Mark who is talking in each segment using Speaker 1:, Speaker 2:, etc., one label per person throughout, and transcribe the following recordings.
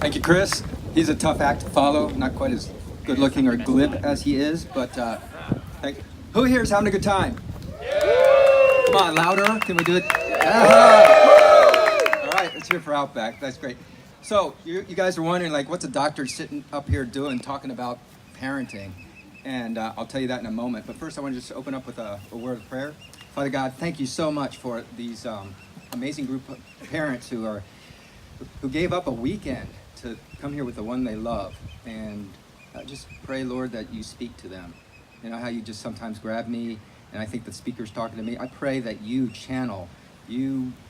Speaker 1: Thank you, Chris. He's a tough act to follow, not quite as good looking or glib as he is, but who here is having a good time? Come on, louder. Can we do it? All right, let's hear for Outback. That's great. So you guys are wondering, like, what's a doctor sitting up here doing talking about parenting? And I'll tell you that in a moment. But first, I want to just open up with a word of prayer. Father God, thank you so much for these amazing group of parents who gave up a weekend to come here with the one they love. And just pray, Lord, that you speak to them. You know how you just sometimes grab me, and I think the speaker's talking to me. I pray that you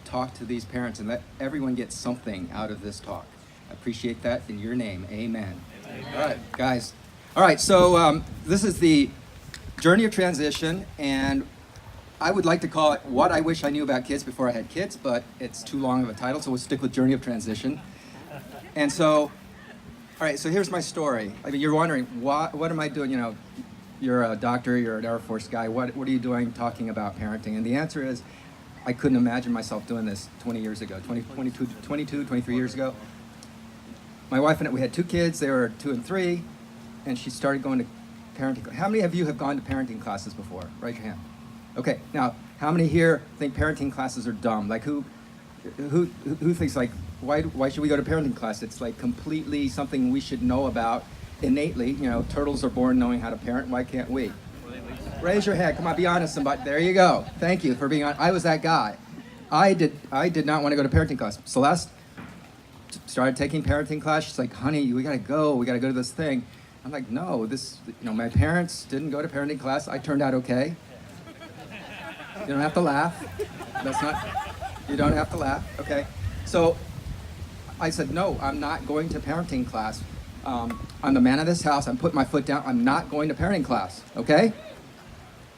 Speaker 1: talk to these parents and let everyone get something out of this talk. I appreciate that in your name. Amen. Amen. All right, guys. All right, so this is the journey of transition, and I would like to call it What I Wish I Knew About Kids Before I Had Kids, but it's too long of a title, so we'll stick with Journey of Transition. And so, all right, so here's my story. I mean, you're wondering, what am I doing? You know, you're a doctor, you're an Air Force guy, what are you doing talking about parenting? And the answer is, I couldn't imagine myself doing this 20 years ago, 22, 23 years ago. My wife and I, we had 2 kids, they were 2 and 3, and she started going to parenting. How many of you have gone to parenting classes before? Raise your hand. Okay, now, how many here think parenting classes are dumb? Like, who thinks, like, why should we go to parenting class? It's like completely something we should know about innately. You know, turtles are born knowing how to parent. Why can't we? Raise your hand. Come on, be honest, somebody. There you go. Thank you for being honest. I was that guy. I did not want to go to parenting class. Celeste started taking parenting class. She's like, honey, we got to go. We got to go to this thing. I'm like, no, my parents didn't go to parenting class. I turned out okay. You don't have to laugh. You don't have to laugh, okay? So I said, no, I'm not going to parenting class. I'm the man of this house. I'm putting my foot down. I'm not going to parenting class, okay?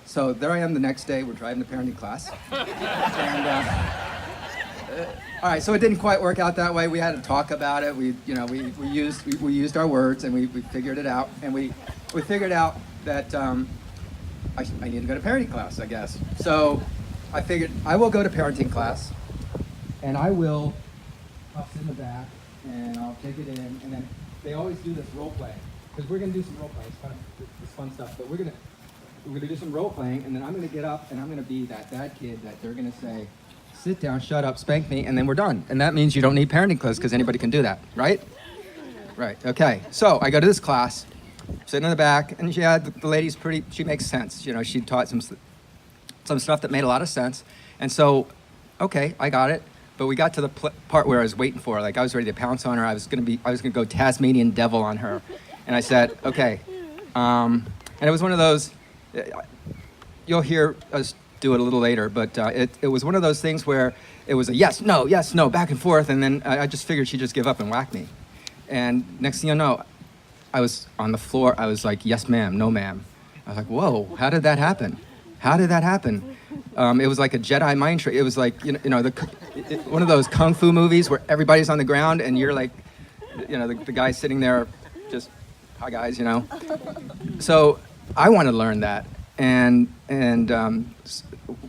Speaker 1: So there I am the next day. We're driving to parenting class. And, all right, so it didn't quite work out that way. We had to talk about it. We used our words, and we figured it out. And we figured out that I need to go to parenting class, I guess. So I figured I will go to parenting class, and I will sit in the back, and I'll take it in, and then they always do this role play, because we're going to do some role play. It's fun stuff, but we're going to do some role playing, and then I'm going to get up, and I'm going to be that bad kid that they're going to say, sit down, shut up, spank me, and then we're done. And that means you don't need parenting class, because anybody can do that, right? Right, okay. So I go to this class, sitting in the back, and the lady's she makes sense. You know, she taught some stuff that made a lot of sense. And so, okay, I got it. But we got to the part where I was waiting for her. Like, I was ready to pounce on her. I was gonna go Tasmanian devil on her. And I said, okay. And it was one of those, you'll hear us do it a little later, but it was one of those things where it was a yes, no, back and forth. And then I just figured she'd just give up and whack me. And next thing you know, I was on the floor. I was like, yes, ma'am, no, ma'am. I was like, whoa, how did that happen? How did that happen? It was like a Jedi mind trick. It was like, one of those kung fu movies where everybody's on the ground and you're like, the guy sitting there just, hi guys, So I wanted to learn that. And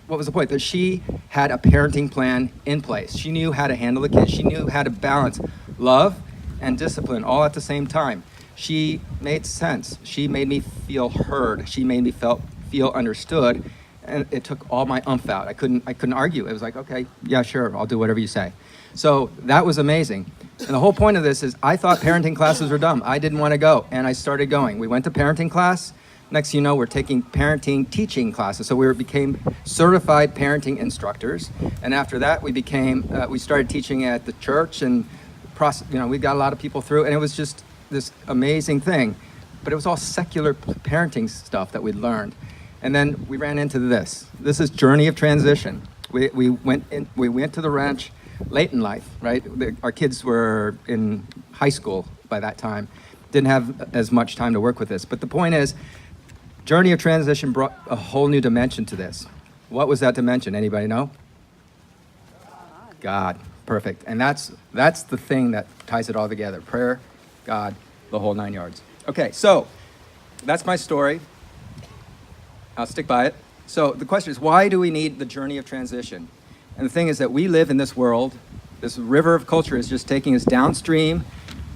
Speaker 1: what was the point? That she had a parenting plan in place. She knew how to handle the kids. She knew how to balance love and discipline all at the same time. She made sense. She made me feel heard. She made me feel understood, and it took all my umph out. I couldn't argue. It was like, okay, yeah, sure, I'll do whatever you say. So that was amazing. And the whole point of this is I thought parenting classes were dumb. I didn't want to go, and I started going. We went to parenting class. Next thing you know, we're taking parenting teaching classes. So we became certified parenting instructors. And after that, we started teaching at the church, and we got a lot of people through, and it was just this amazing thing. But it was all secular parenting stuff that we'd learned. And then we ran into this. This is Journey of Transition. We went to the ranch late in life, right? Our kids were in high school by that time. Didn't have as much time to work with this. But the point is, Journey of Transition brought a whole new dimension to this. What was that dimension? Anybody know? God. Perfect. And that's the thing that ties it all together. Prayer, God, the whole 9 yards. Okay, so that's my story. I'll stick by it. So the question is, why do we need the journey of transition? And the thing is that we live in this world, this river of culture is just taking us downstream,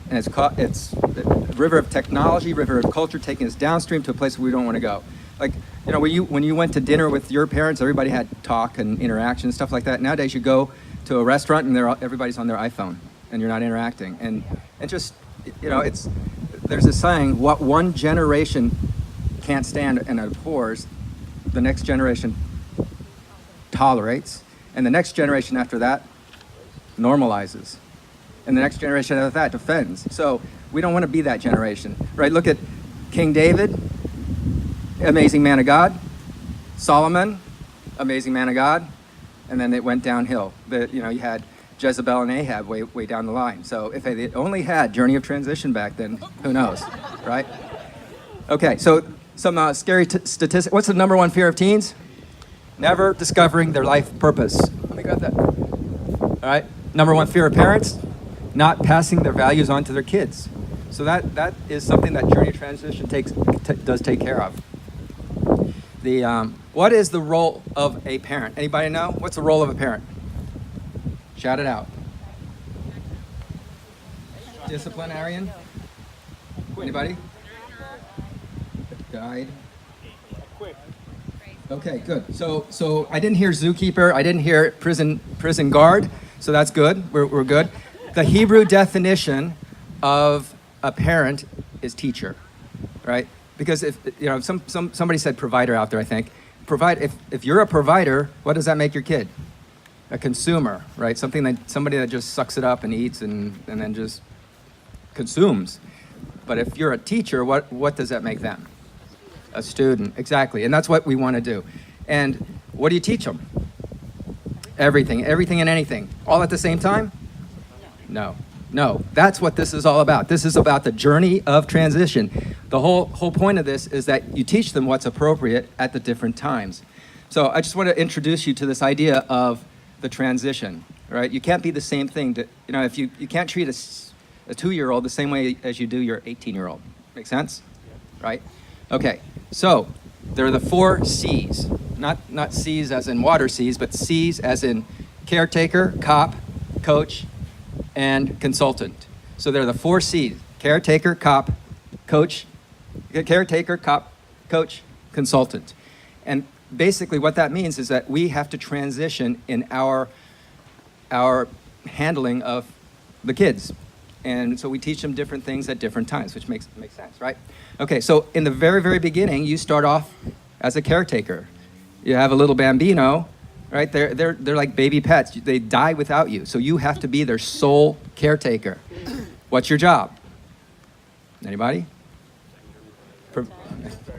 Speaker 1: and it's the river of technology, river of culture, taking us downstream to a place where we don't want to go. Like, when you went to dinner with your parents, everybody had talk and interaction and stuff like that. Nowadays, you go to a restaurant and everybody's on their iPhone, and you're not interacting. And just, there's a saying: what one generation can't stand and abhors, the next generation tolerates, and the next generation after that normalizes, and the next generation after that defends. So we don't want to be that generation, right? Look at King David, amazing man of God. Solomon, amazing man of God. And then it went downhill. You had Jezebel and Ahab way down the line. So if they only had Journey of Transition back then, who knows, right? Okay, so some scary statistics. What's the number one fear of teens? Never discovering their life purpose. Let me grab that. All right. Number one fear of parents? Not passing their values on to their kids. So that is something that Journey of Transition does take care of. What is the role of a parent? Anybody know? What's the role of a parent? Shout it out. Disciplinarian? Anybody? Guide? Okay, good. So I didn't hear zookeeper. I didn't hear prison guard. So that's good. We're good. The Hebrew definition of a parent is teacher, right? Because if somebody said provider out there, I think. If you're a provider, what does that make your kid? A consumer, right? Somebody that just sucks it up and eats and then just consumes. But if you're a teacher, what does that make them? A student, exactly. And that's what we want to do. And what do you teach them? Everything and anything, all at the same time? No. That's what this is all about. This is about the journey of transition. The whole point of this is that you teach them what's appropriate at the different times. So I just want to introduce you to this idea of the transition, right? You can't be the same thing. If you can't treat a 2-year-old the same way as you do your 18-year-old. Make sense? Right? Okay, so there are the 4 C's. Not C's as in water C's, but C's as in caretaker, cop, coach, and consultant. So there are the 4 C's: caretaker, cop, coach, consultant. And basically what that means is that we have to transition in our handling of the kids. And so we teach them different things at different times, which makes sense, right? Okay, so in the very, very beginning, you start off as a caretaker. You have a little bambino, right? They're like baby pets. They die without you. So you have to be their sole caretaker. What's your job? Anybody?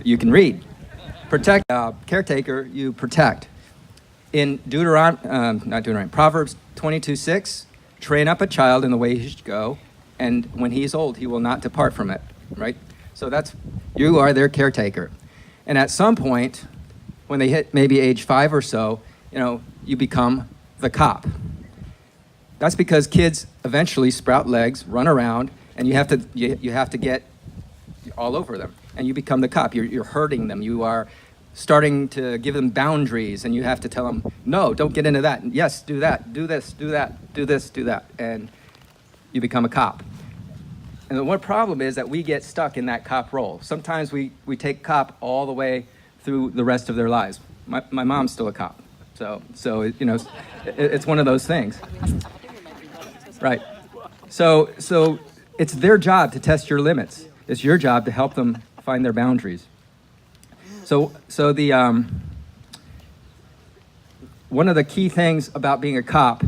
Speaker 1: You can read. Protect. Caretaker, you protect. In Proverbs 22:6, train up a child in the way he should go, and when he is old, he will not depart from it, right? So you are their caretaker. And at some point, when they hit maybe age 5 or so, you become the cop. That's because kids eventually sprout legs, run around, and you have to get all over them, and you become the cop. You're hurting them. You are starting to give them boundaries, and you have to tell them, no, don't get into that. Yes, do that. Do this. Do that. Do this. Do that. And you become a cop. And the one problem is that we get stuck in that cop role. Sometimes we take cop all the way through the rest of their lives. My mom's still a cop. So it's one of those things. Right. So it's their job to test your limits. It's your job to help them find their boundaries. So the one of the key things about being a cop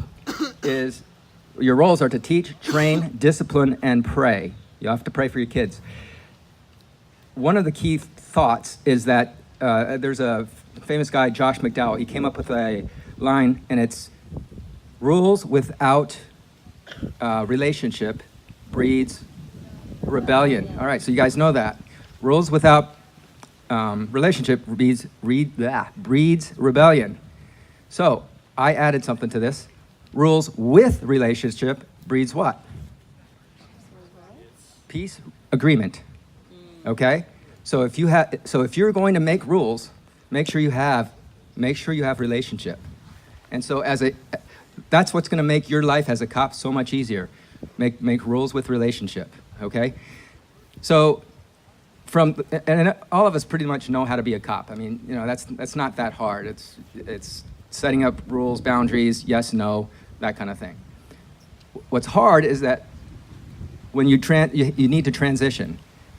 Speaker 1: is your roles are to teach, train, discipline, and pray. You have to pray for your kids. One of the key thoughts is that there's a famous guy, Josh McDowell. He came up with a line, and it's rules without relationship breeds rebellion. All right, so you guys know that. Rules without relationship breeds rebellion. So I added something to this. Rules with relationship breeds what? Peace, agreement. Okay? So if you're going to make rules, make sure you have relationship. And so that's what's going to make your life as a cop so much easier. Make rules with relationship, okay? So and all of us pretty much know how to be a cop. I mean, that's not that hard. It's setting up rules, boundaries, yes, no, that kind of thing. What's hard is that when you need to transition,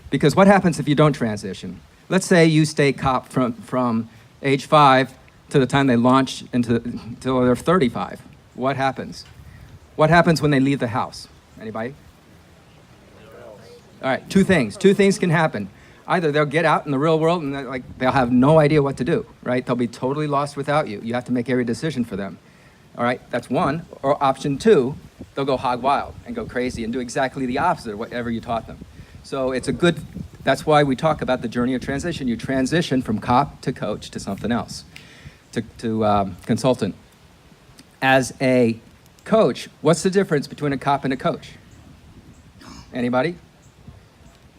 Speaker 1: because what happens if you don't transition? Let's say you stay cop from age 5 to the time they launch until they're 35. What happens? What happens when they leave the house? Anybody? All right, two things can happen. Either they'll get out in the real world and they'll have no idea what to do, right? They'll be totally lost without you. You have to make every decision for them. All right, that's one. Or option 2, they'll go hog wild and go crazy and do exactly the opposite of whatever you taught them. So that's why we talk about the journey of transition. You transition from cop to coach to something else, to consultant. As a coach, what's the difference between a cop and a coach? Anybody?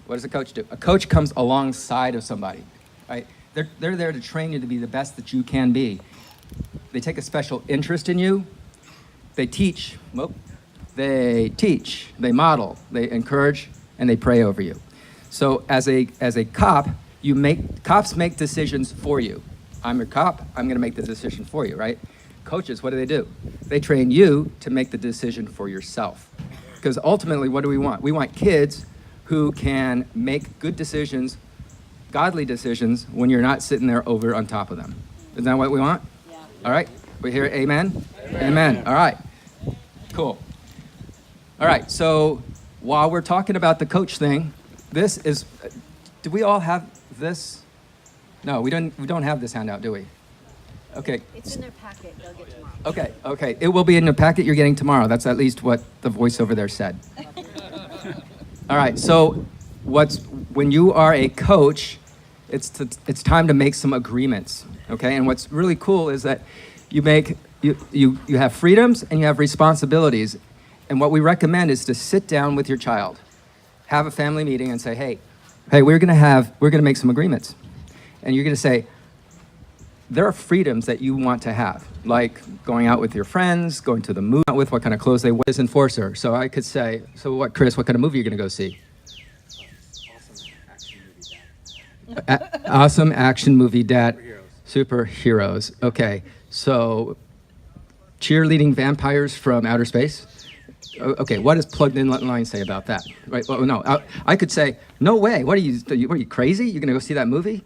Speaker 1: What does a coach do? A coach comes alongside of somebody, right? They're there to train you to be the best that you can be. They take a special interest in you. They teach, they model, they encourage, and they pray over you. So as a cop, cops make decisions for you. I'm your cop, I'm gonna make the decision for you, right? Coaches, what do? They train you to make the decision for yourself. Because ultimately, what do we want? We want kids who can make good decisions, godly decisions, when you're not sitting there over on top of them. Isn't that what we want? Yeah. All right, we hear amen? Amen. All right, cool. All right, so while we're talking about the coach thing, do we all have this? No, we don't have this handout, do we? Okay.
Speaker 2: It's in their packet. They'll get tomorrow.
Speaker 1: Okay. It will be in the packet you're getting tomorrow. That's at least what the voice over there said. All right. So, when you are a coach, it's time to make some agreements. Okay. And what's really cool is that you have freedoms and you have responsibilities. And what we recommend is to sit down with your child, have a family meeting, and say, hey, we're gonna make some agreements, and you're gonna say, there are freedoms that you want to have, like going out with your friends, going to the movie, with what kind of clothes they wear as enforcer. So I could say, so what, Chris, what kind of movie are you going to go see? Awesome action movie, Dad. Superheroes. Okay, so cheerleading vampires from outer space? Okay, what does Plugged In Line say about that? Right? Well, no, I could say, no way, what are you crazy? You're going to go see that movie?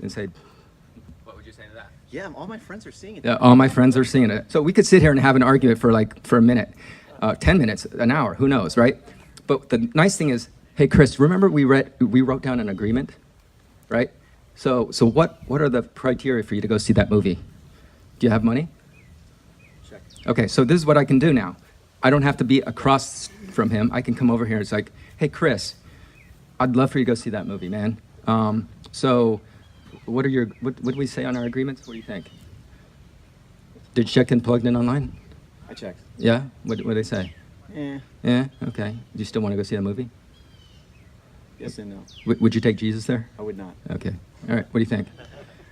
Speaker 1: And say,
Speaker 3: yeah, all my friends are seeing it.
Speaker 1: Yeah, all my friends are seeing it. So we could sit here and have an argument for a minute, 10 minutes, an hour, who knows, right? But the nice thing is, hey, Chris, remember we wrote down an agreement, right? So what are the criteria for you to go see that movie? Do you have money?
Speaker 3: Check. Okay,
Speaker 1: so this is what I can do now. I don't have to be across from him. I can come over here. It's like, hey, Chris, I'd love for you to go see that movie, man. What did we say on our agreements? What do you think? Did you check in Plugged In Online?
Speaker 3: I checked.
Speaker 1: Yeah? What did they say? Yeah? Okay. Do you still want to go see that movie?
Speaker 3: Yes and no.
Speaker 1: Would you take Jesus there?
Speaker 3: I would not.
Speaker 1: Okay. All right. What do you think?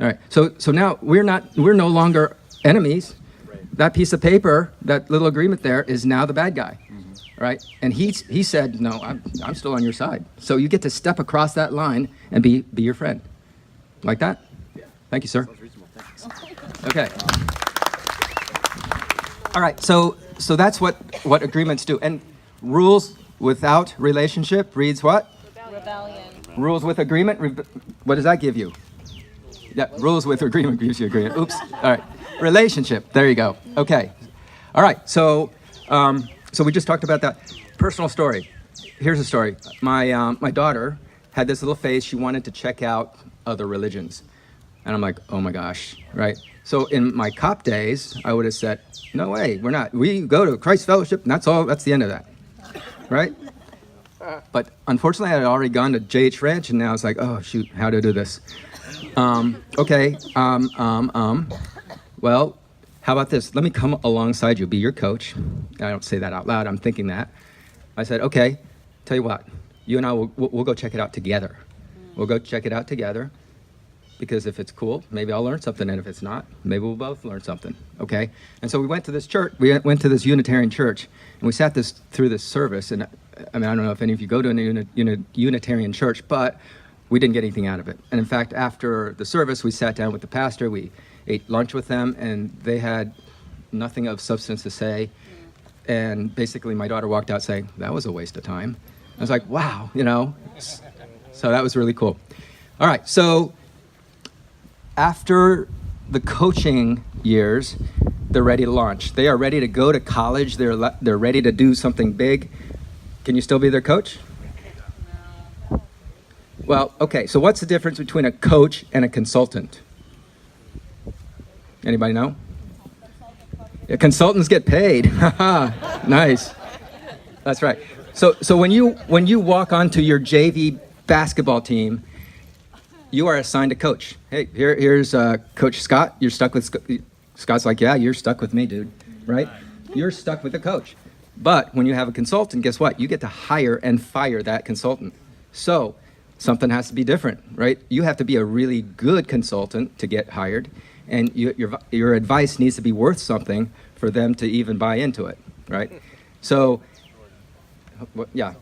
Speaker 1: All right. So now we're no longer enemies.
Speaker 3: Right.
Speaker 1: That piece of paper, that little agreement there, is now the bad guy. Mm-hmm. Right? And he said, no, I'm still on your side. So you get to step across that line and be your friend. Like that?
Speaker 3: Yeah.
Speaker 1: Thank you, sir.
Speaker 3: Sounds reasonable. Thanks.
Speaker 1: Okay. All right. So that's what agreements do. And rules without relationship reads what?
Speaker 2: Rebellion.
Speaker 1: Rules with agreement. What does that give you? Yeah. Rules with agreement gives you agreement. Oops. All right. Relationship. There you go. Okay. All right. So we just talked about that. Personal story. Here's a story. My daughter had this little phase. She wanted to check out other religions. And I'm like, oh my gosh, right? So in my cop days, I would have said, no way, we're not. We go to Christ Fellowship, and that's the end of that, right? But unfortunately, I had already gone to JH Ranch, and now it's like, oh shoot, how do I do this? Okay, well, how about this? Let me come alongside you, be your coach. I don't say that out loud, I'm thinking that. I said, okay, tell you what, you and I will go check it out together. We'll go check it out together. because if it's cool, maybe I'll learn something, and if it's not, maybe we'll both learn something, okay? And so we went to this church, we went to this Unitarian church, and we sat through this service, and I mean, I don't know if any of you go to a Unitarian church, but we didn't get anything out of it. And in fact, after the service, we sat down with the pastor, we ate lunch with them, and they had nothing of substance to say. And basically, my daughter walked out saying, that was a waste of time. I was like, wow, you know? So that was really cool. All right, so after the coaching years, they're ready to launch. They are ready to go to college. They're ready to do something big. Can you still be their coach? Well, okay, so what's the difference between a coach and a consultant? Anybody know? Yeah, consultants get paid. Nice. That's right. So when you walk onto your JV basketball team, you are assigned a coach. Hey, here's Coach Scott. You're stuck with Scott's like, yeah, you're stuck with me, dude. Right? You're stuck with the coach. But when you have a consultant, guess what? You get to hire and fire that consultant. So something has to be different, right? You have to be a really good consultant to get hired, and your advice needs to be worth something for them to even buy into it, right? So, yeah,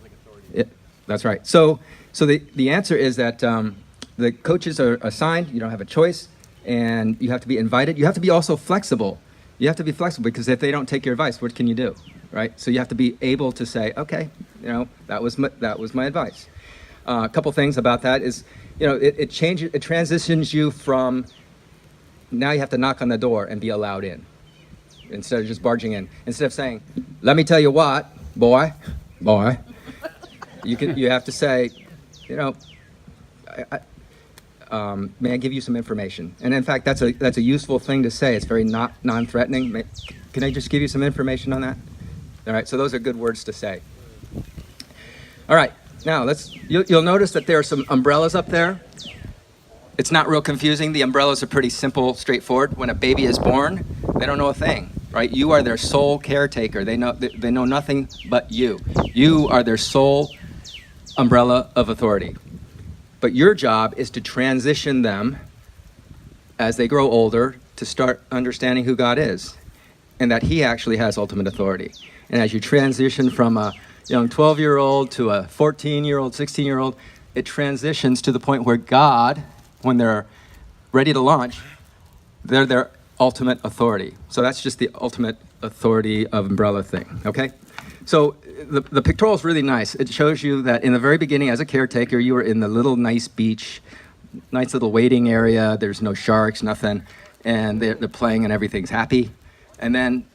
Speaker 1: that's right. So the answer is that the coaches are assigned. You don't have a choice, and you have to be invited. You have to be also flexible. You have to be flexible because if they don't take your advice, what can you do, right? So you have to be able to say, okay, you know, that was my advice. A couple things about that is, you know, it transitions you from now you have to knock on the door and be allowed in instead of just barging in. Instead of saying, let me tell you what, boy, you have to say, you know, may I give you some information? And in fact, that's a useful thing to say. It's very non-threatening. Can I just give you some information on that? All right, so those are good words to say. All right, now you'll notice that there are some umbrellas up there. It's not real confusing. The umbrellas are pretty simple, straightforward. When a baby is born, they don't know a thing, right? You are their sole caretaker. They know nothing but you. You are their sole umbrella of authority. But your job is to transition them as they grow older to start understanding who God is and that He actually has ultimate authority. And as you transition from a young 12-year-old to a 14-year-old, 16-year-old, it transitions to the point where God, when they're ready to launch, they're their ultimate authority. So that's just the ultimate authority of umbrella thing, okay? So the pictorial is really nice. It shows you that in the very beginning, as a caretaker, you were in the little nice beach, nice little waiting area. There's no sharks, nothing, and they're playing and everything's happy. And then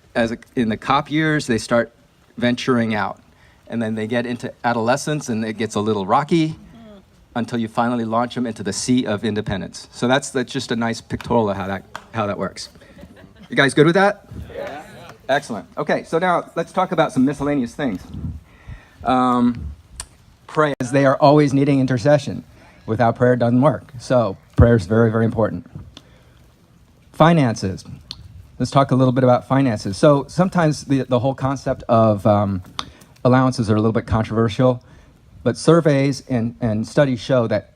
Speaker 1: in the cop years, they start venturing out. And then they get into adolescence, and it gets a little rocky until you finally launch them into the sea of independence. So that's just a nice pictorial of how that works. You guys good with that? Yeah. Excellent. Okay, so now let's talk about some miscellaneous things. Pray, as they are always needing intercession. Without prayer, it doesn't work. So prayer is very, very important. Finances. Let's talk a little bit about finances. So sometimes the whole concept of allowances are a little bit controversial, but surveys and studies show that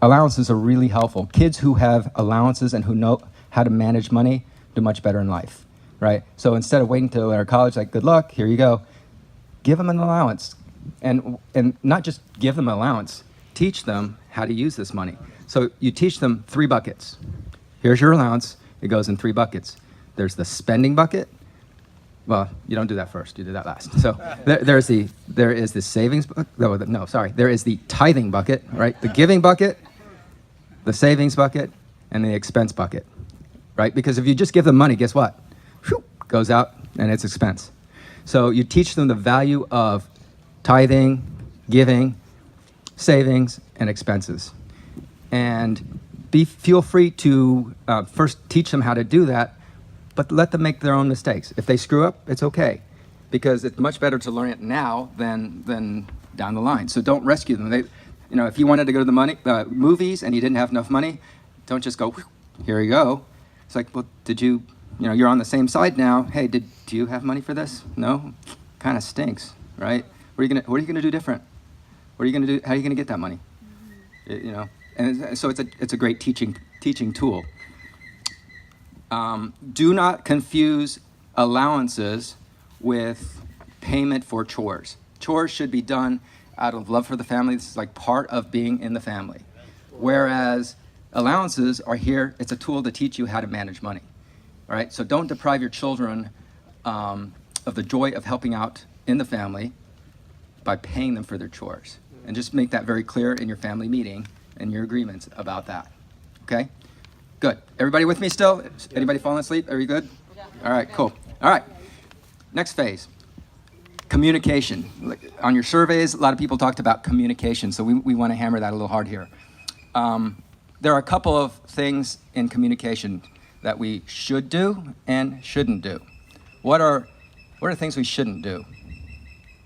Speaker 1: allowances are really helpful. Kids who have allowances and who know how to manage money do much better in life, right? So instead of waiting till they're college, like, good luck, here you go, give them an allowance. And not just give them an allowance, teach them how to use this money. So you teach them 3 buckets. Here's your allowance. It goes in 3 buckets. There's the spending bucket. Well, you don't do that first. You do that last. So there is the savings bucket. There is the tithing bucket, right? The giving bucket, the savings bucket, and the expense bucket, right? Because if you just give them money, guess what? Whew, goes out and it's expense. So you teach them the value of tithing, giving, savings, and expenses. And feel free to first teach them how to do that, but let them make their own mistakes. If they screw up, it's okay, because it's much better to learn it now than down the line. So don't rescue them. If you wanted to go to the movies and you didn't have enough money, don't just go, here you go. It's like, well, did you, you're on the same side now. Hey, do you have money for this? No? Kind of stinks, right? What are you gonna do different? What are you gonna do? How are you gonna get that money? And so it's a great teaching tool. Do not confuse allowances with payment for chores. Chores should be done out of love for the family. This is like part of being in the family. Whereas allowances are here, it's a tool to teach you how to manage money. All right, so don't deprive your children of the joy of helping out in the family by paying them for their chores. And just make that very clear in your family meeting and your agreements about that. Okay? Good. Everybody with me still? Anybody falling asleep? Are you good? All right, cool. All right. Next phase. Communication. On your surveys, a lot of people talked about communication, so we want to hammer that a little hard here. There are a couple of things in communication that we should do and shouldn't do. What are things we shouldn't do?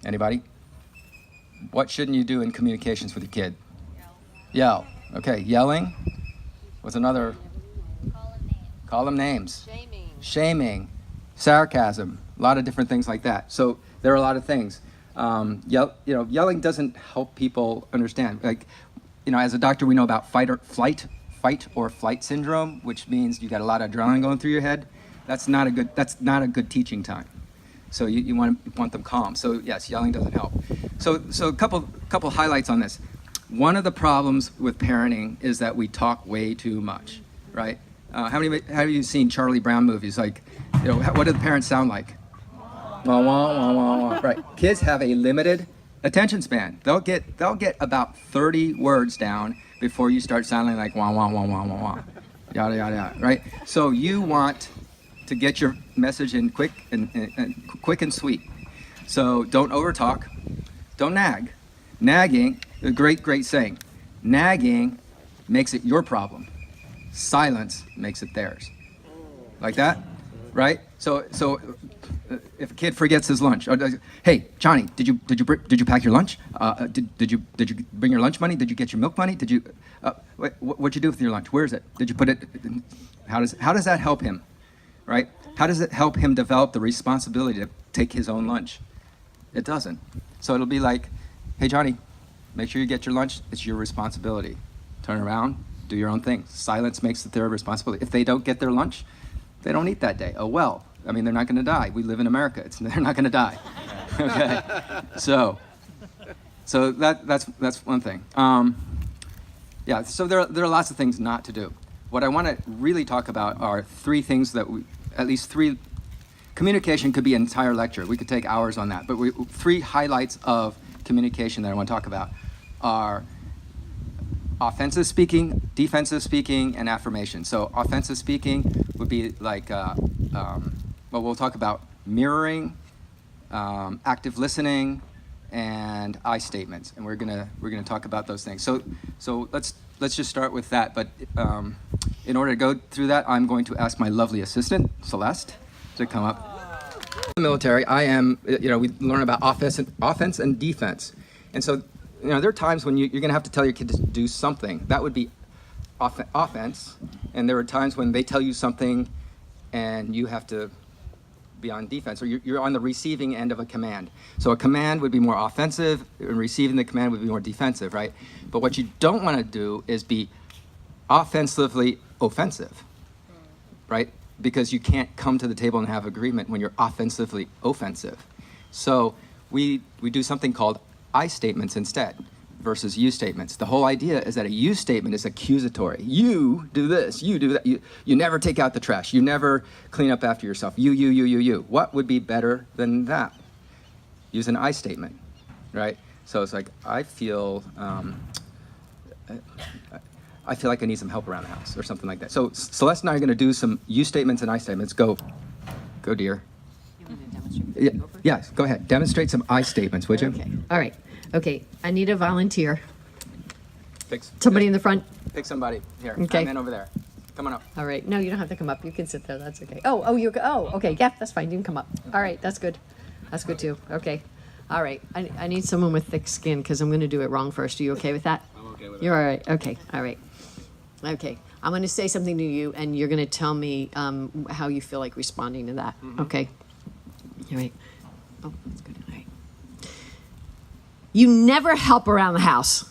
Speaker 1: Anybody? What shouldn't you do in communications with your kid? Yell. Okay, yelling. What's another? Call them names. Shaming. Sarcasm. A lot of different things like that. So there are a lot of things. Yelling doesn't help people understand. Like, as a doctor, we know about fight or flight syndrome, which means you got a lot of adrenaline going through your head. That's not a good teaching time. So you want them calm. So yes, yelling doesn't help. So a couple highlights on this. One of the problems with parenting is that we talk way too much, right? How many have you seen Charlie Brown movies? Like, what do the parents sound like? Wah, wah, wah, wah, wah. Right. Kids have a limited attention span. They'll get about 30 words down before you start sounding like wah, wah, wah, wah, wah, wah. Yada, yada, yada, right? So you want to get your message in quick and sweet. So don't overtalk. Don't nag. Nagging, a great saying. Nagging makes it your problem. Silence makes it theirs. Like that, right? So if a kid forgets his lunch, hey Johnny, did you pack your lunch? Did you bring your lunch money? Did you get your milk money? Did you what'd you do with your lunch? Where is it? Did you put it? How does that help him, right? How does it help him develop the responsibility to take his own lunch? It doesn't. So it'll be like, hey Johnny, make sure you get your lunch. It's your responsibility. Turn around, do your own thing. Silence makes it their responsibility. If they don't get their lunch, they don't eat that day. Oh well. I mean, they're not going to die. We live in America. They're not going to die. Okay. So that's one thing. So there are lots of things not to do. What I want to really talk about are three things that communication could be an entire lecture. We could take hours on that. But three highlights of communication that I want to talk about are offensive speaking, defensive speaking, and affirmation. So offensive speaking would be like, we'll talk about mirroring, active listening, and I statements, and we're gonna talk about those things. So let's just start with that. But in order to go through that, I'm going to ask my lovely assistant Celeste to come up. In the military, I am. We learn about offense and defense, and so there are times when you're going to have to tell your kid to do something. That would be offense, and there are times when they tell you something, and you have to be on defense, or you're on the receiving end of a command. So a command would be more offensive, and receiving the command would be more defensive, right? But what you don't want to do is be offensively offensive, right? Because you can't come to the table and have agreement when you're offensively offensive. So we do something called I statements instead versus you statements. The whole idea is that a you statement is accusatory. You do this, you do that. You never take out the trash. You never clean up after yourself. You. What would be better than that? Use an I statement, right? So it's like, I feel like I need some help around the house or something like that. So Celeste and I are going to do some you statements and I statements. Go dear.
Speaker 2: You want to demonstrate?
Speaker 1: Yes, go ahead. Demonstrate some I statements, would you?
Speaker 2: Okay. All right. Okay. I need a volunteer.
Speaker 1: Pick
Speaker 2: Somebody in the front.
Speaker 1: Pick somebody. Here.
Speaker 2: Okay.
Speaker 1: Man over there. Come on up.
Speaker 2: All right. No, you don't have to come up. You can sit there. That's okay. Oh, okay. Yeah, that's fine. You can come up. All right. That's good. That's good too. Okay. All right. I need someone with thick skin because I'm going to do it wrong first. Are you okay with that?
Speaker 3: I'm okay with
Speaker 2: You're all right. Okay. All right. Okay. I'm going to say something to you, and you're going to tell me how you feel like responding to that. Mm-hmm. Okay. All right. Oh, that's good. All right. You never help around the house.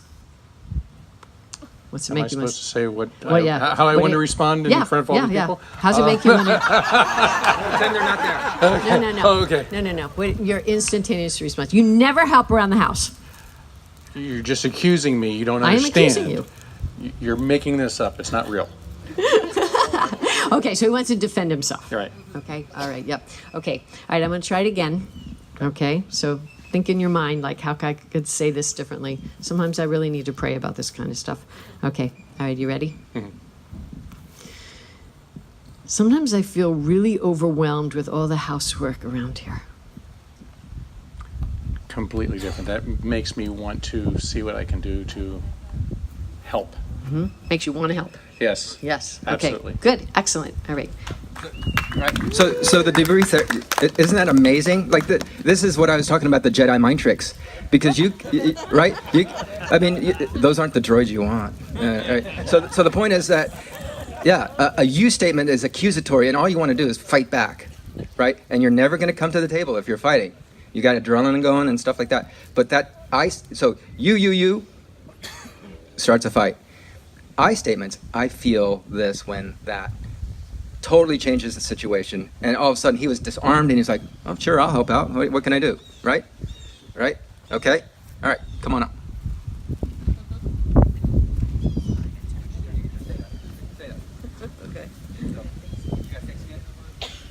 Speaker 2: What's it
Speaker 4: Am I
Speaker 2: make you want?
Speaker 4: supposed to say what,
Speaker 2: Well, yeah.
Speaker 4: how I
Speaker 2: What
Speaker 4: want
Speaker 2: do
Speaker 4: to
Speaker 2: you-
Speaker 4: respond in
Speaker 2: Yeah,
Speaker 4: front of all the
Speaker 2: yeah.
Speaker 4: people?
Speaker 2: How's it make you want to?
Speaker 1: Pretend they're not there.
Speaker 2: No, no, no.
Speaker 4: Oh, okay.
Speaker 2: No. Your instantaneous response. You never help around the house.
Speaker 4: You're just accusing me. You don't
Speaker 2: I am
Speaker 4: understand.
Speaker 2: accusing you.
Speaker 4: You're making this up. It's not real.
Speaker 2: Okay, so he wants to defend himself.
Speaker 4: You're right.
Speaker 2: Okay, all right, yep. Okay, all right, I'm gonna try it again. Okay, so think in your mind, like, how I could say this differently. Sometimes I really need to pray about this kind of stuff. Okay, all right, you ready? Sometimes I feel really overwhelmed with all the housework around here.
Speaker 4: Completely different. That makes me want to see what I can do to help.
Speaker 2: Makes you want to help.
Speaker 4: Yes.
Speaker 2: Yes.
Speaker 4: Absolutely.
Speaker 2: Okay, good, excellent, all right.
Speaker 1: Right. So the debrief there, isn't that amazing? Like this is what I was talking about, the Jedi mind tricks, because right? Those aren't the droids you want. Right? So the point is that, yeah, a you statement is accusatory, and all you want to do is fight back, right? And you're never going to come to the table if you're fighting. You got adrenaline going and stuff like that. But so you starts a fight. I statements, I feel this when that. Totally changes the situation, and all of a sudden he was disarmed, and he's like, "Oh, sure, I'll help out. What can I do?" Right? Okay. All right, come on up.
Speaker 5: Okay.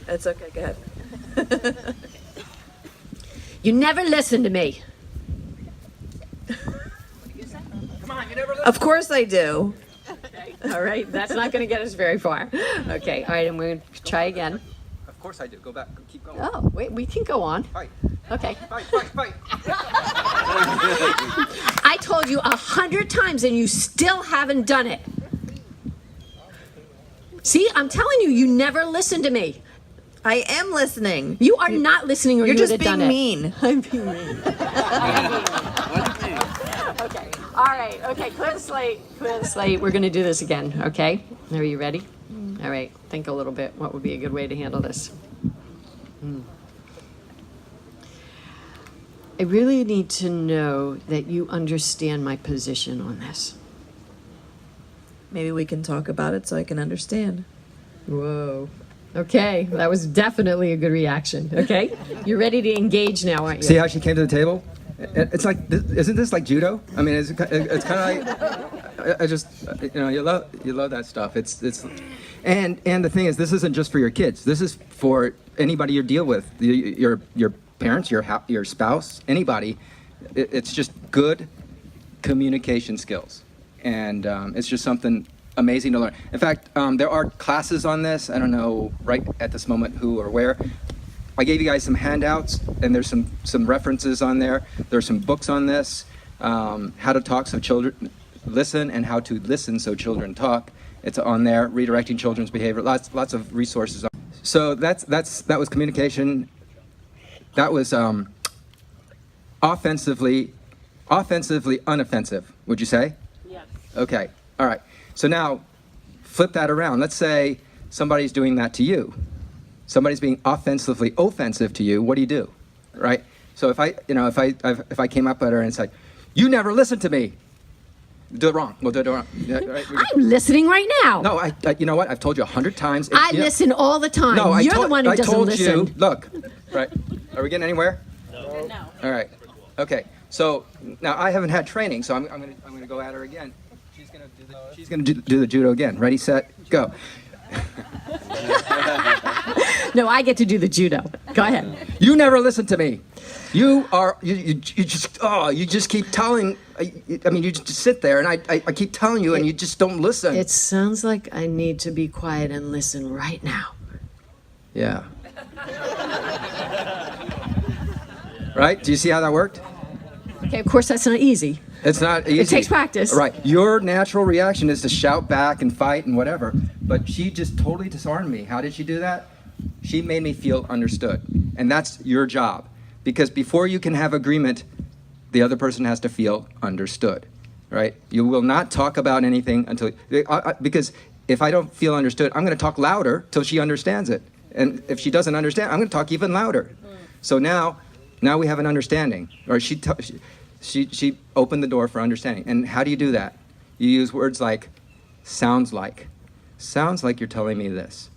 Speaker 5: That's okay, go ahead.
Speaker 2: You never listen to me.
Speaker 1: Come on, you never listen.
Speaker 5: Of course I do.
Speaker 2: All right, that's not gonna get us very far. Okay, all right, and we're gonna try again.
Speaker 1: Of course I do. Go back. Keep going.
Speaker 2: Oh, wait, we can go on.
Speaker 1: Fight.
Speaker 2: Okay.
Speaker 1: Fight.
Speaker 2: I told you 100 times and you still haven't done it. See, I'm telling you, you never listen to me.
Speaker 5: I am listening.
Speaker 2: You are not listening, or
Speaker 5: You're
Speaker 2: you would
Speaker 5: just
Speaker 2: have
Speaker 5: being
Speaker 2: done it.
Speaker 5: mean. I'm being mean.
Speaker 2: Okay. All right. Okay. Clear the slate. Clear the slate. We're gonna do this again. Okay. Are you ready? All right. Think a little bit. What would be a good way to handle this? I really need to know that you understand my position on this.
Speaker 5: Maybe we can talk about it so I can understand.
Speaker 2: Whoa. Okay. That was definitely a good reaction. Okay. You're ready to engage now, aren't you?
Speaker 1: See how she came to the table? It's like, isn't this like judo? I mean, it's kind of like, I just, you love that stuff. It's, and the thing is, this isn't just for your kids. This is for anybody you deal with, your parents, your spouse, anybody. It's just good communication skills, and it's just something amazing to learn. In fact, there are classes on this. I don't know right at this moment who or where. I gave you guys some handouts, and there's some references on there. There's some books on this, how to talk so children listen, and how to listen so children talk. It's on there. Redirecting children's behavior. Lots of resources. So that was communication. That was offensively unoffensive. Would you say?
Speaker 2: Yes.
Speaker 1: Okay. All right. So now, flip that around. Let's say somebody's doing that to you. Somebody's being offensively offensive to you. What do? Right? So if I came up at her and said, "You never listen to me," do it wrong. We'll do it wrong. Yeah, right?
Speaker 2: I'm listening right now.
Speaker 1: No, I you know what? I've told you 100 times.
Speaker 2: I listen all the time.
Speaker 1: No,
Speaker 2: You're the one who
Speaker 1: I
Speaker 2: doesn't
Speaker 1: told
Speaker 2: listen.
Speaker 1: you. Look, right? Are we getting anywhere? No. All right. Okay. So now I haven't had training, so I'm gonna go at her again. She's gonna do the judo again. Ready, set, go.
Speaker 2: No, I get to do the judo. Go ahead.
Speaker 1: You never listen to me. You just keep telling. I mean, you just sit there, and I keep telling you, and you just don't listen.
Speaker 2: It sounds like I need to be quiet and listen right now.
Speaker 1: Yeah. Right? Do you see how that worked?
Speaker 2: Okay, of course that's not easy.
Speaker 1: It's not easy.
Speaker 2: It takes practice.
Speaker 1: Right. Your natural reaction is to shout back and fight and whatever. But she just totally disarmed me. How did she do that? She made me feel understood. And that's your job. Because before you can have agreement, the other person has to feel understood. Right? You will not talk about anything until... because if I don't feel understood, I'm going to talk louder till she understands it. And if she doesn't understand, I'm going to talk even louder. So now we have an understanding. Or she opened the door for understanding. And how do you do that? You use words like sounds like. Sounds like you're telling me this.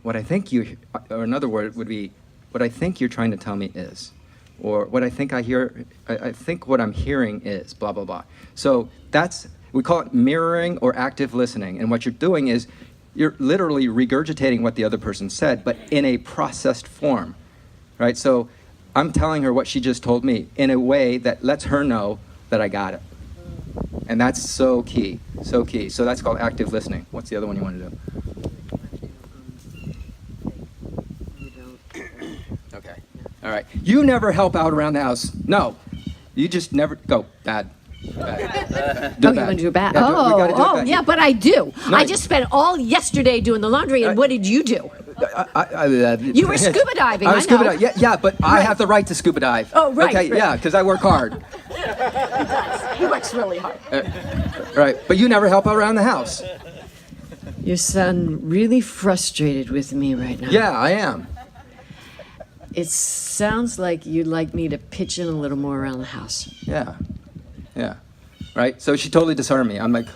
Speaker 1: What I think you, or another word would be, what I think you're trying to tell me is. Or what I think I hear, I think what I'm hearing is, blah, blah, blah. So we call it mirroring or active listening. And what you're doing is you're literally regurgitating what the other person said, but in a processed form, right? So I'm telling her what she just told me in a way that lets her know that I got it. And that's so key, so key. So that's called active listening. What's the other one you want to do? Okay. All right. You never help out around the house. No. You just never go. Bad. Bad.
Speaker 2: You want to do bad?
Speaker 1: Yeah, we gotta do it bad.
Speaker 2: Yeah, but I do.
Speaker 1: No,
Speaker 2: I just spent all yesterday doing the laundry, and what did you do? You were scuba diving,
Speaker 1: I was
Speaker 2: I know.
Speaker 1: scuba diving. Yeah, but I have the right to scuba dive.
Speaker 2: Oh, right,
Speaker 1: Okay,
Speaker 2: right.
Speaker 1: yeah, because I work hard.
Speaker 2: He works really hard.
Speaker 1: Right. But you never help out around the house.
Speaker 2: You sound really frustrated with me right now.
Speaker 1: Yeah, I am.
Speaker 2: It sounds like you'd like me to pitch in a little more around the house.
Speaker 1: Yeah. Yeah. Right? So she totally disarmed me. I'm like,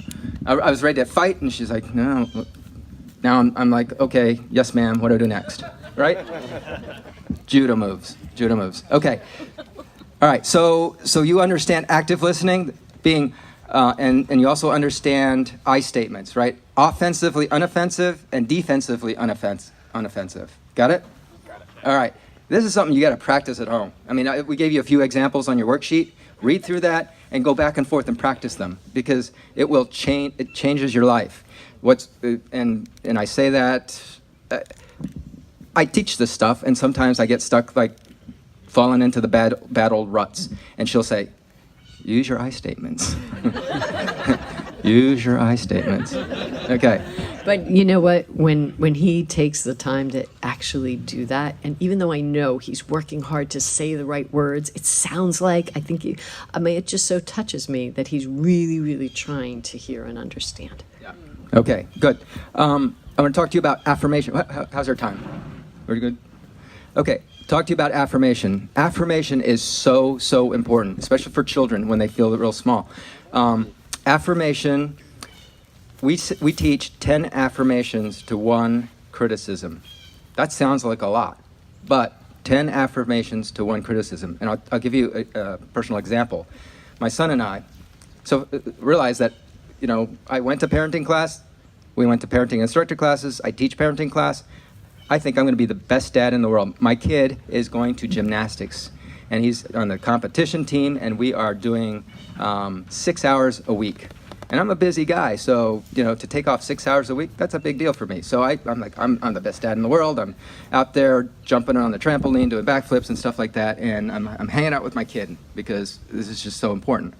Speaker 1: I was ready to fight, and she's like, no. Now I'm like, okay, yes, ma'am, what do I do next? Right? Judo moves. Judo moves. Okay. All right, so you understand active listening being, and you also understand I statements, right? Offensively unoffensive and defensively unoffensive. Got it? Got it. All right. This is something you got to practice at home. I mean, we gave you a few examples on your worksheet. Read through that and go back and forth and practice them because it will change. It changes your life. And I say that I teach this stuff, and sometimes I get stuck like falling into the bad old ruts. And she'll say, "Use your I statements." Use your I statements. Okay.
Speaker 2: But you know what? When he takes the time to actually do that, and even though I know he's working hard to say the right words, it sounds like it just so touches me that he's really, really trying to hear and understand.
Speaker 1: Yeah. Okay. Good. I'm going to talk to you about affirmation. How's our time? Very good. Okay. Talk to you about affirmation. Affirmation is so important, especially for children when they feel real small. Affirmation. We teach 10 affirmations to 1 criticism. That sounds like a lot, but 10 affirmations to 1 criticism. And I'll give you a personal example. My son and I, realize that, I went to parenting class. We went to parenting instructor classes. I teach parenting class. I think I'm going to be the best dad in the world. My kid is going to gymnastics, and he's on the competition team, and we are doing 6 hours a week. And I'm a busy guy, so, to take off 6 hours a week, that's a big deal for me. So I'm like, I'm the best dad in the world. I'm out there jumping on the trampoline, doing backflips and stuff like that, and I'm hanging out with my kid because this is just so important.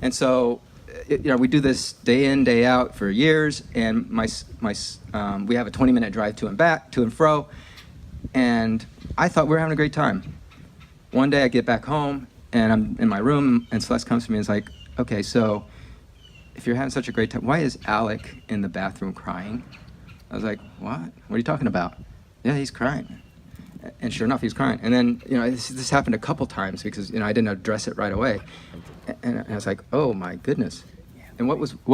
Speaker 1: And so, we do this day in, day out for years, and we have a 20-minute drive to and fro, and I thought we were having a great time. One day I get back home, and I'm in my room, and Celeste comes to me and is like, okay, so if you're having such a great time, why is Alec in the bathroom crying? I was like, what? What are you talking about? Yeah, he's crying. And sure enough, he's crying. And then, this happened a couple times because, I didn't address it right away. And I was like, oh my goodness. And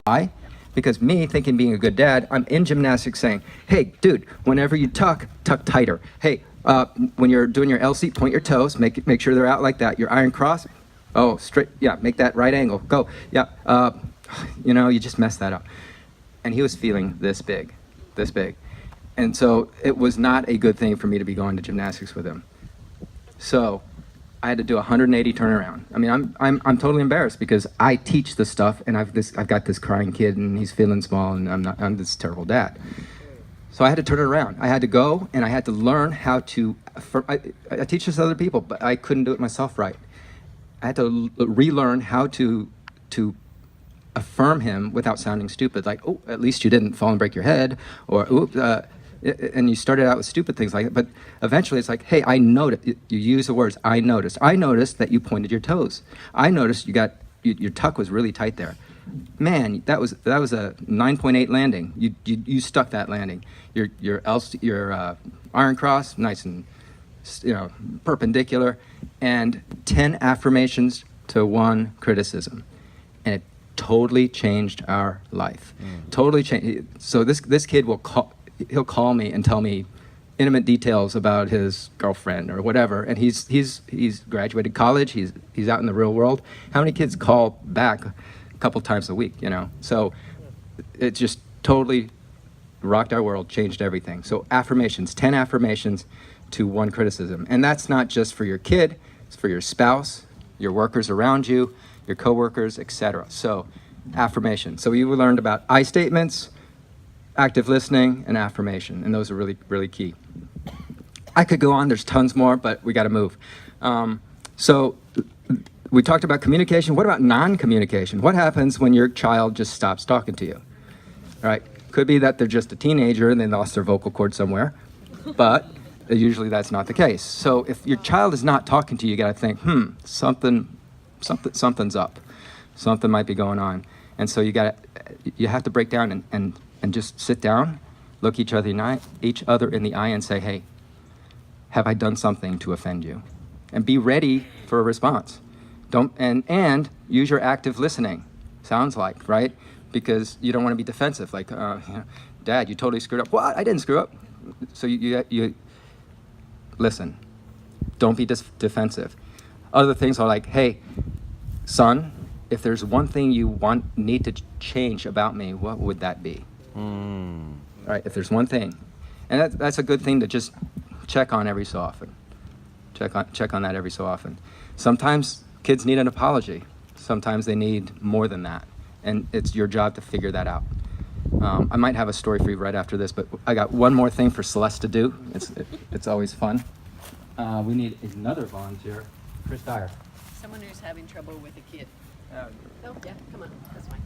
Speaker 1: why? Because me thinking being a good dad, I'm in gymnastics saying, hey, dude, whenever you tuck tighter. Hey, when you're doing your L seat, point your toes, make sure they're out like that. Your iron cross, oh, straight, yeah, make that right angle, go, yeah. You just messed that up. And he was feeling this big. And so it was not a good thing for me to be going to gymnastics with him. So I had to do a 180 turnaround. I mean, I'm totally embarrassed because I teach this stuff, and I've got this crying kid, and he's feeling small, and I'm this terrible dad. So I had to turn it around. I had to go, and I had to learn how to. I teach this to other people, but I couldn't do it myself right. I had to relearn how to affirm him without sounding stupid, like, oh, at least you didn't fall and break your head, or oops, and you started out with stupid things like that. But eventually it's like, hey, I noticed, you use the words, I noticed that you pointed your toes. I noticed your tuck was really tight there. Man, that was a 9.8 landing. You stuck that landing. Your iron cross, nice and perpendicular, and 10 affirmations to 1 criticism. And totally changed our life. Totally changed. So this kid he'll call me and tell me intimate details about his girlfriend or whatever, and he's graduated college. He's out in the real world. How many kids call back a couple times a week? So it just totally rocked our world, changed everything. So affirmations, 10 affirmations to 1 criticism. And that's not just for your kid, it's for your spouse, your workers around you, your coworkers, etc. So affirmation. So we learned about I statements, active listening, and affirmation. And those are really, really key. I could go on, there's tons more, but we got to move. So we talked about communication. What about non-communication? What happens when your child just stops talking to you? All right. Could be that they're just a teenager and they lost their vocal cord somewhere, but usually that's not the case. So if your child is not talking to you, you got to think, something's up. Something might be going on. And so you have to break down and just sit down, look each other in the eye and say, hey, have I done something to offend you? And be ready for a response. And use your active listening, sounds like, right? Because you don't want to be defensive, like, Dad, you totally screwed up. What? I didn't screw up. So you listen. Don't be defensive. Other things are like, hey, son, if there's one thing you need to change about me, what would that be? All right, if there's one thing. And that's a good thing to just check on every so often. Check on that every so often. Sometimes kids need an apology. Sometimes they need more than that. And it's your job to figure that out. I might have a story for you right after this, but I got one more thing for Celeste to do. It's always fun. We need another volunteer, Chris Dyer.
Speaker 2: Someone who's having trouble with a kid. Oh, yeah, come on, that's fine.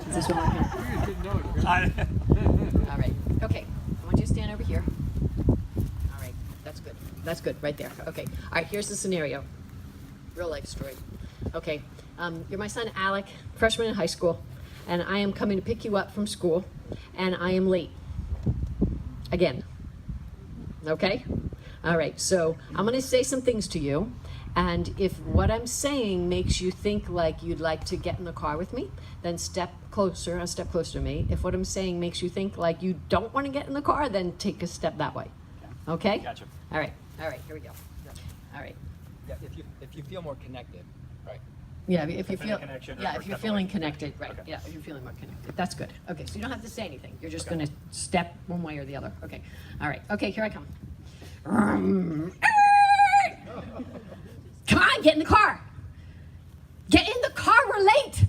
Speaker 2: Is this one right here? All right, okay, I want you to stand over here. All right, that's good, right there, okay. All right, here's the scenario, real life story. Okay, you're my son Alec, freshman in high school, and I am coming to pick you up from school, and I am late. Again, okay? All right, so I'm gonna say some things to you, and if what I'm saying makes you think like you'd like to get in the car with me, then a step closer to me. If what I'm saying makes you think like you don't want to get in the car, then take a step that way. Okay?
Speaker 3: Gotcha.
Speaker 2: All right, here we go. All right.
Speaker 1: Yeah, if you feel more connected, right?
Speaker 2: Yeah, if you feel,
Speaker 3: connection,
Speaker 2: yeah,
Speaker 3: or
Speaker 2: if you're
Speaker 3: step
Speaker 2: feeling
Speaker 3: away.
Speaker 2: connected, right,
Speaker 3: Okay.
Speaker 2: yeah, if you're feeling more connected, that's good. Okay, so you don't have to say anything, you're just gonna step one way or the other, okay. All right, okay, here I come. Come on, get in the car. Get in the car, we're late.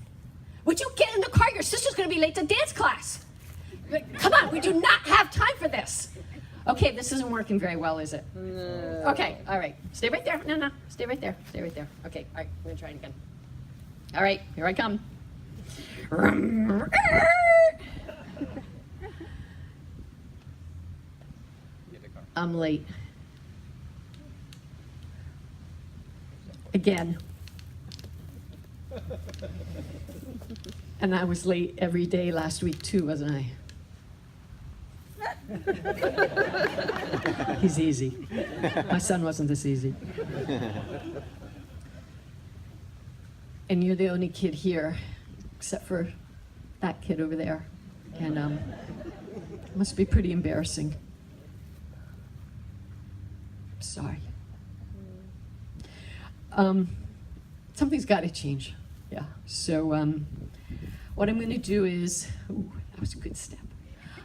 Speaker 2: Would you get in the car? Your sister's gonna be late to dance class. Come on, we do not have time for this. Okay, this isn't working very well, is it? No. Okay, all right, stay right there. No, stay right there, stay right there. Okay, all right, I'm gonna try it again. All right, here I come. I'm late. Again. And I was late every day last week too, wasn't I? He's easy. My son wasn't this easy. And you're the only kid here, except for that kid over there. And it must be pretty embarrassing. I'm sorry. Something's got to change. Yeah. So what I'm going to do is, ooh, that was a good step.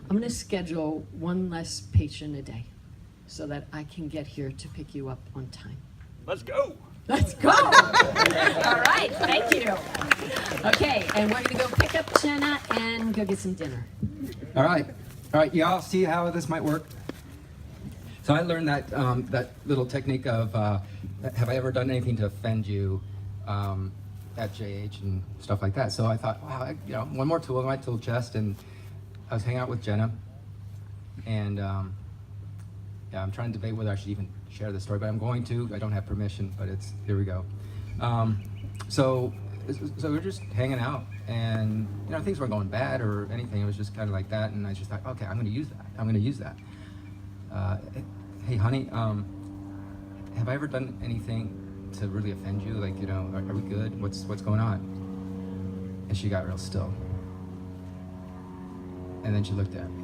Speaker 2: I'm going to schedule one less patient a day so that I can get here to pick you up on time.
Speaker 3: Let's go.
Speaker 2: Let's go! All right, thank you. Okay, and we're gonna go pick up Jenna and go get some dinner.
Speaker 1: All right, y'all see how this might work? So I learned that that little technique of have I ever done anything to offend you at JH and stuff like that. So I thought, wow, one more tool in my tool chest, and I was hanging out with Jenna, and yeah, I'm trying to debate whether I should even share this story, but I'm going to. I don't have permission, but here we go. So we're just hanging out, and things weren't going bad or anything. It was just kind of like that, and I just thought, okay, I'm going to use that. Hey, honey, have I ever done anything to really offend you? Like, are we good? What's going on? And she got real still. And then she looked at me.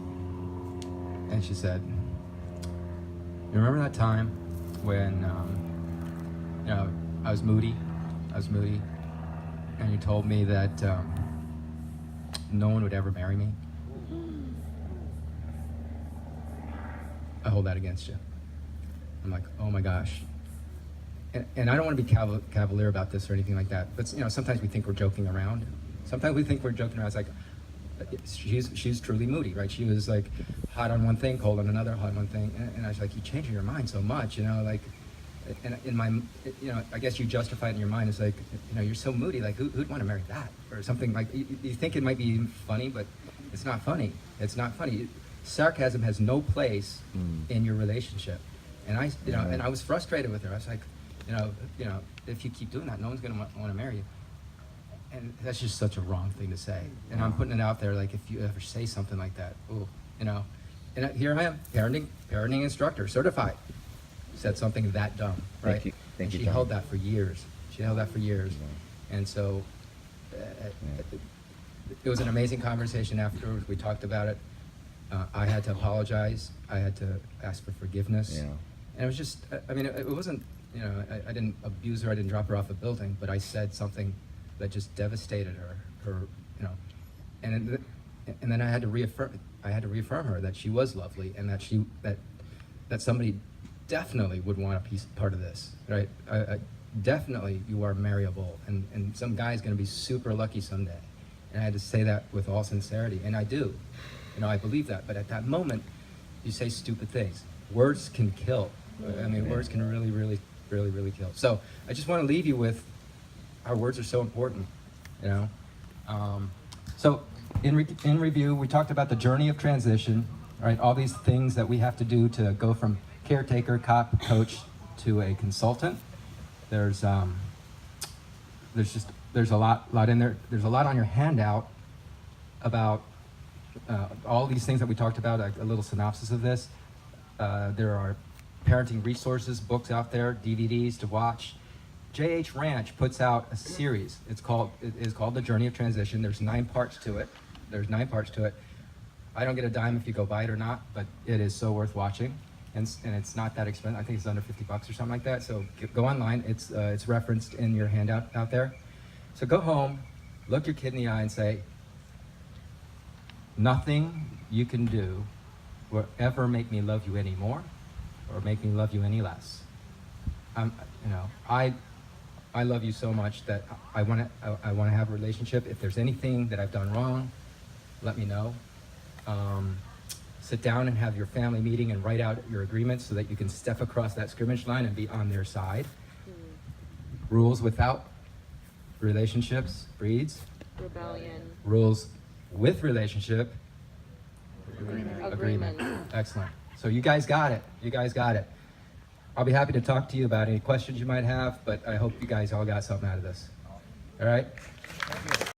Speaker 1: And she said, "You remember that time when, I was moody? And you told me that no one would ever marry me? I hold that against you." I'm like, oh my gosh. And I don't want to be cavalier about this or anything like that, but sometimes we think we're joking around. It's like, she's truly moody, right? She was like hot on one thing, cold on another, hot on one thing, and I was like, you changing your mind so much, like, and in my, I guess you justify it in your mind. It's like, you're so moody, like who'd want to marry that or something? Like you think it might be funny, but it's not funny. It's not funny. Sarcasm has no place in your relationship. And and I was frustrated with her. I was like, if you keep doing that, no one's gonna want to marry you. And that's just such a wrong thing to say. And I'm putting it out there, like, if you ever say something like that, And here I am, parenting instructor, certified. Said something that dumb, right?
Speaker 6: Thank you. Thank you,
Speaker 1: She
Speaker 6: Tom.
Speaker 1: held that for years. And so, it was an amazing conversation afterwards. We talked about it. I had to apologize. I had to ask for forgiveness.
Speaker 6: Yeah.
Speaker 1: And it was just, it wasn't, I didn't abuse her, I didn't drop her off a building, but I said something that just devastated her, and then I had to reaffirm her that she was lovely and that somebody definitely would want part of this, right? Definitely you are marryable, and some guy's gonna be super lucky someday. And I had to say that with all sincerity, and I do. I believe that, but at that moment, you say stupid things. Words can kill. Words can really, really, really, really kill. So I just want to leave you with, our words are so important, So in review, we talked about the journey of transition, right? All these things that we have to do to go from caretaker, cop, coach to a consultant. There's a lot in there. There's a lot on your handout about all these things that we talked about, a little synopsis of this. There are parenting resources, books out there, DVDs to watch. J.H. Ranch puts out a series. It is called The Journey of Transition. There's 9 parts to it. I don't get a dime if you go buy it or not, but it is so worth watching. And it's not that expensive. I think it's under $50 or something like that. So go online. It's referenced in your handout out there. So go home, look your kid in the eye and say, nothing you can do will ever make me love you any more or make me love you any less. I love you so much that I want to have a relationship. If there's anything that I've done wrong, let me know. Sit down and have your family meeting and write out your agreements so that you can step across that scrimmage line and be on their side. Rules without relationships breeds
Speaker 5: Rebellion.
Speaker 1: rules with relationship.
Speaker 5: Agreement.
Speaker 1: Excellent. So you guys got it. I'll be happy to talk to you about any questions you might have, but I hope you guys all got something out of this. All right?